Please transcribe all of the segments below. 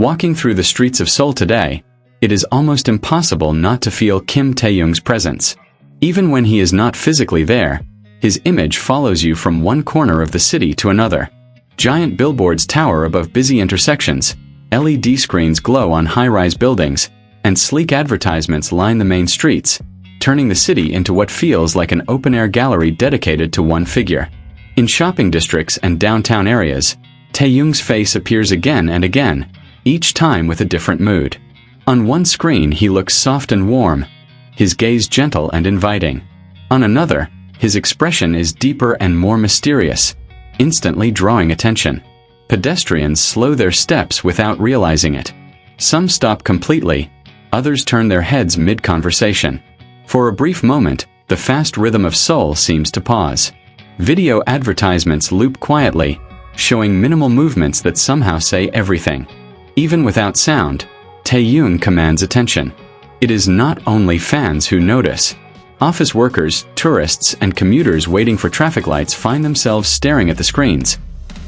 Walking through the streets of Seoul today, it is almost impossible not to feel Kim Taehyung's presence. Even when he is not physically there, his image follows you from one corner of the city to another. Giant billboards tower above busy intersections, LED screens glow on high-rise buildings, and sleek advertisements line the main streets, turning the city into what feels like an open-air gallery dedicated to one figure. In shopping districts and downtown areas, Taehyung's face appears again and again, each time with a different mood. On one screen he looks soft and warm, his gaze gentle and inviting. On another, his expression is deeper and more mysterious, instantly drawing attention. Pedestrians slow their steps without realizing it. Some stop completely, others turn their heads mid-conversation. For a brief moment, the fast rhythm of Seoul seems to pause. Video advertisements loop quietly, showing minimal movements that somehow say everything. Even without sound, Taehyung commands attention. It is not only fans who notice. Office workers, tourists, and commuters waiting for traffic lights find themselves staring at the screens,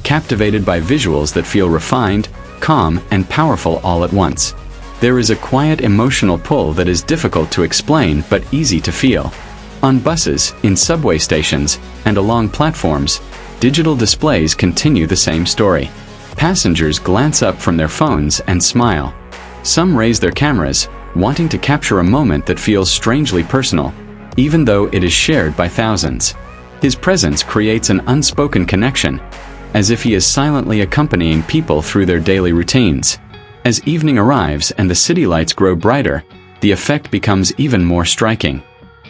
captivated by visuals that feel refined, calm, and powerful all at once. There is a quiet emotional pull that is difficult to explain but easy to feel. On buses, in subway stations, and along platforms, digital displays continue the same story. Passengers glance up from their phones and smile. Some raise their cameras, wanting to capture a moment that feels strangely personal, even though it is shared by thousands. His presence creates an unspoken connection, as if he is silently accompanying people through their daily routines. As evening arrives and the city lights grow brighter, the effect becomes even more striking.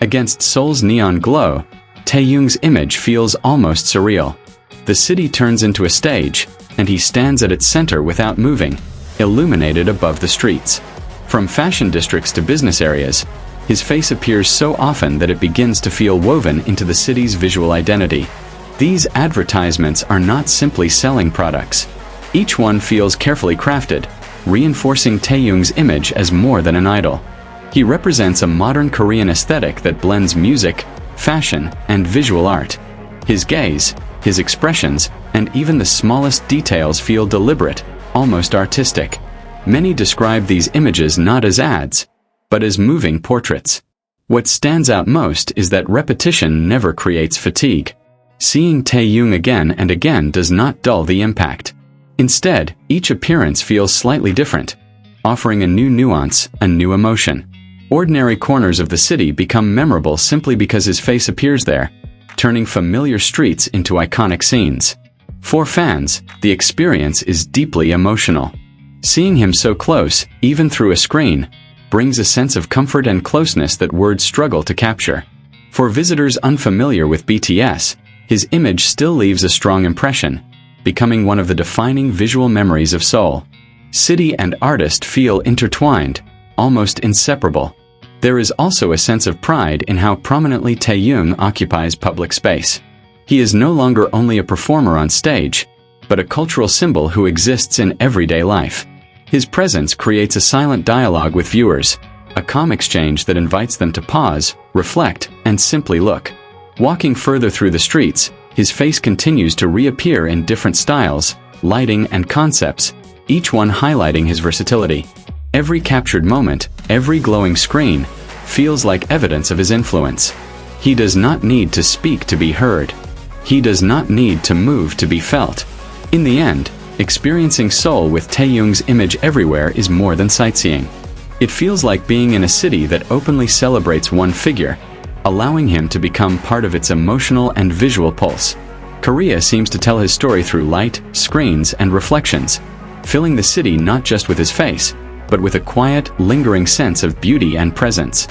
Against Seoul's neon glow, Taehyung's image feels almost surreal. The city turns into a stage, and he stands at its center without moving, illuminated above the streets. From fashion districts to business areas, his face appears so often that it begins to feel woven into the city's visual identity. These advertisements are not simply selling products. Each one feels carefully crafted, reinforcing Taehyung's image as more than an idol. He represents a modern Korean aesthetic that blends music, fashion, and visual art. His gaze, his expressions, and even the smallest details feel deliberate, almost artistic. Many describe these images not as ads, but as moving portraits. What stands out most is that repetition never creates fatigue. Seeing Taehyung again and again does not dull the impact. Instead, each appearance feels slightly different, offering a new nuance, a new emotion. Ordinary corners of the city become memorable simply because his face appears there, turning familiar streets into iconic scenes. For fans, the experience is deeply emotional. Seeing him so close, even through a screen, brings a sense of comfort and closeness that words struggle to capture. For visitors unfamiliar with BTS, his image still leaves a strong impression, becoming one of the defining visual memories of Seoul. City and artist feel intertwined, almost inseparable. There is also a sense of pride in how prominently Taehyung occupies public space. He is no longer only a performer on stage, but a cultural symbol who exists in everyday life. His presence creates a silent dialogue with viewers, a calm exchange that invites them to pause, reflect, and simply look. Walking further through the streets, his face continues to reappear in different styles, lighting, and concepts, each one highlighting his versatility. Every captured moment, every glowing screen, feels like evidence of his influence. He does not need to speak to be heard. He does not need to move to be felt. In the end, experiencing Seoul with Taehyung's image everywhere is more than sightseeing. It feels like being in a city that openly celebrates one figure, allowing him to become part of its emotional and visual pulse. Korea seems to tell his story through light, screens, and reflections, filling the city not just with his face, but with a quiet, lingering sense of beauty and presence.